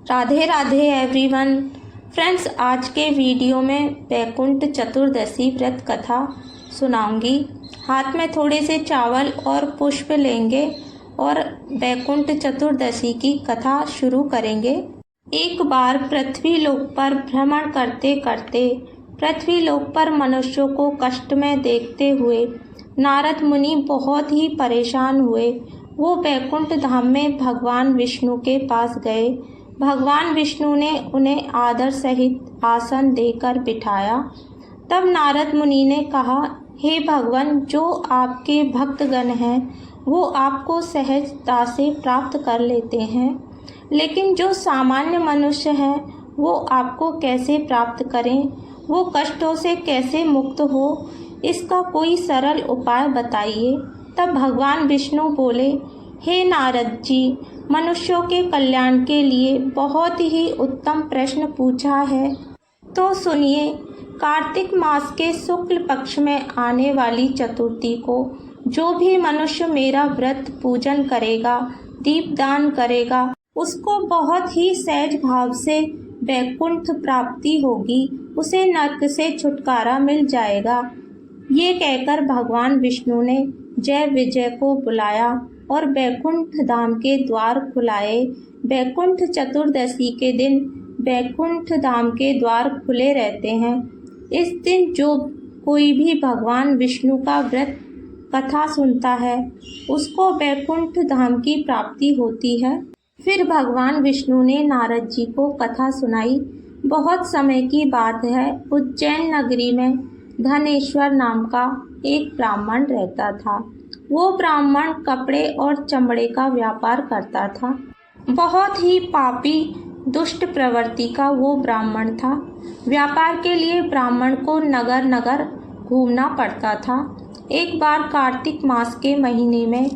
Radhe Radhe everyone. Friends, आज के video में वैकुंठ चतुर्दशी व्रत कथा सुनाऊंगी। हाथ में थोड़े से चावल और पुष्प लेंगे और वैकुंठ चतुर्दशी की कथा शुरू करेंगे। एक बार पृथ्वी लोक पर भ्रमण करते करते पृथ्वी लोक पर मनुष्यों को कष्ट में देखते हुए नारद मुनि बहुत ही परेशान हुए। वो वैकुंठ धाम में भगवान विष्णु के पास गए। भगवान विष्णु ने उन्हें आदर सहित आसन देकर बिठाया। तब नारद मुनि ने कहा, हे भगवान, जो आपके भक्तगण हैं वो आपको सहजता से प्राप्त कर लेते हैं, लेकिन जो सामान्य मनुष्य हैं वो आपको कैसे प्राप्त करें, वो कष्टों से कैसे मुक्त हो, इसका कोई सरल उपाय बताइए। तब भगवान विष्णु बोले, हे नारद जी, मनुष्यों के कल्याण के लिए बहुत ही उत्तम प्रश्न पूछा है, तो सुनिए। कार्तिक मास के शुक्ल पक्ष में आने वाली चतुर्थी को जो भी मनुष्य मेरा व्रत पूजन करेगा, दीपदान करेगा, उसको बहुत ही सहज भाव से वैकुंठ प्राप्ति होगी, उसे नरक से छुटकारा मिल जाएगा। ये कहकर भगवान विष्णु ने जय विजय को बुलाया और वैकुंठ धाम के द्वार खुलाए। वैकुंठ चतुर्दशी के दिन वैकुंठ धाम के द्वार खुले रहते हैं। इस दिन जो कोई भी भगवान विष्णु का व्रत कथा सुनता है उसको वैकुंठ धाम की प्राप्ति होती है। फिर भगवान विष्णु ने नारद जी को कथा सुनाई। बहुत समय की बात है, उज्जैन नगरी में धनेश्वर नाम का एक ब्राह्मण रहता था। वो ब्राह्मण कपड़े और चमड़े का व्यापार करता था। बहुत ही पापी दुष्ट प्रवृत्ति का वो ब्राह्मण था। व्यापार के लिए ब्राह्मण को नगर नगर घूमना पड़ता था। एक बार कार्तिक मास के महीने में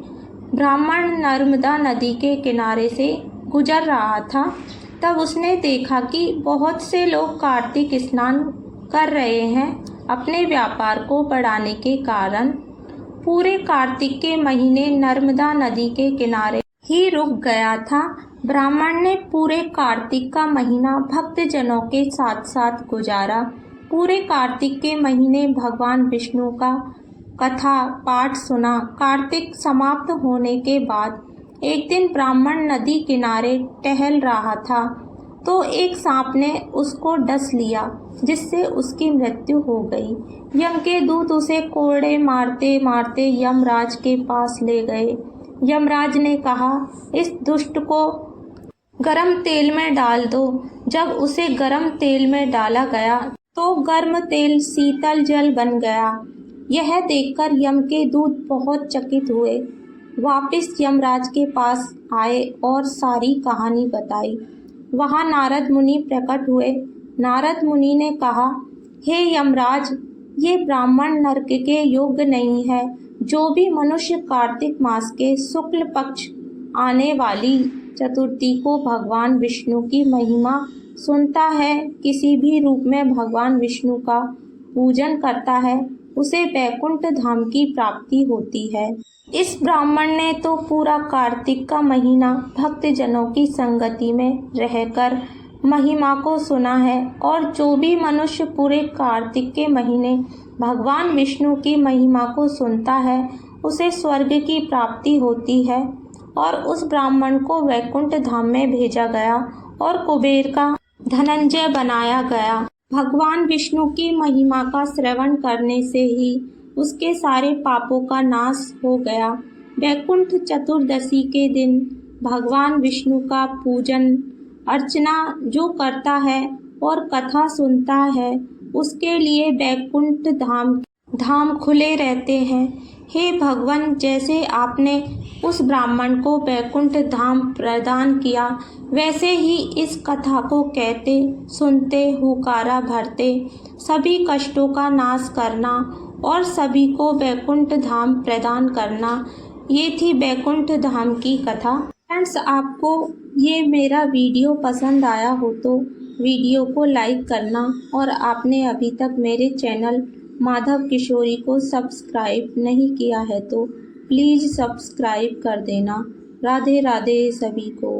ब्राह्मण नर्मदा नदी के किनारे से गुजर रहा था। तब उसने देखा कि बहुत से लोग कार्तिक स्नान कर रहे हैं। अपने व्यापार को बढ़ाने के कारण पूरे कार्तिक के महीने नर्मदा नदी के किनारे ही रुक गया था। ब्राह्मण ने पूरे कार्तिक का महीना भक्तजनों के साथ साथ गुजारा। पूरे कार्तिक के महीने भगवान विष्णु का कथा पाठ सुना। कार्तिक समाप्त होने के बाद एक दिन ब्राह्मण नदी किनारे टहल रहा था तो एक सांप ने उसको डस लिया, जिससे उसकी मृत्यु हो गई। यम के दूत उसे कोड़े मारते मारते यमराज के पास ले गए। यमराज ने कहा, इस दुष्ट को गरम तेल में डाल दो। जब उसे गरम तेल में डाला गया तो गर्म तेल शीतल जल बन गया। यह देखकर यम के दूत बहुत चकित हुए। वापस यमराज के पास आए और सारी कहानी बताई। वहाँ नारद मुनि प्रकट हुए। नारद मुनि ने कहा, हे यमराज, ये ब्राह्मण नरक के योग्य नहीं है। जो भी मनुष्य कार्तिक मास के शुक्ल पक्ष आने वाली चतुर्थी को भगवान विष्णु की महिमा सुनता है, किसी भी रूप में भगवान विष्णु का पूजन करता है, उसे वैकुंठ धाम की प्राप्ति होती है। इस ब्राह्मण ने तो पूरा कार्तिक का महीना भक्तजनों की संगति में रहकर महिमा को सुना है, और जो भी मनुष्य पूरे कार्तिक के महीने भगवान विष्णु की महिमा को सुनता है उसे स्वर्ग की प्राप्ति होती है। और उस ब्राह्मण को वैकुंठ धाम में भेजा गया और कुबेर का धनंजय बनाया गया। भगवान विष्णु की महिमा का श्रवण करने से ही उसके सारे पापों का नाश हो गया। वैकुंठ चतुर्दशी के दिन भगवान विष्णु का पूजन अर्चना जो करता है और कथा सुनता है उसके लिए वैकुंठ धाम खुले रहते हैं। हे भगवान, जैसे आपने उस ब्राह्मण को वैकुंठ धाम प्रदान किया, वैसे ही इस कथा को कहते सुनते हुकारा भरते सभी कष्टों का नाश करना और सभी को वैकुंठ धाम प्रदान करना। ये थी वैकुंठ धाम की कथा। फ्रेंड्स, आपको ये मेरा वीडियो पसंद आया हो तो वीडियो को लाइक करना, और आपने अभी तक मेरे चैनल माधव किशोरी को सब्सक्राइब नहीं किया है तो प्लीज़ सब्सक्राइब कर देना। राधे राधे सभी को।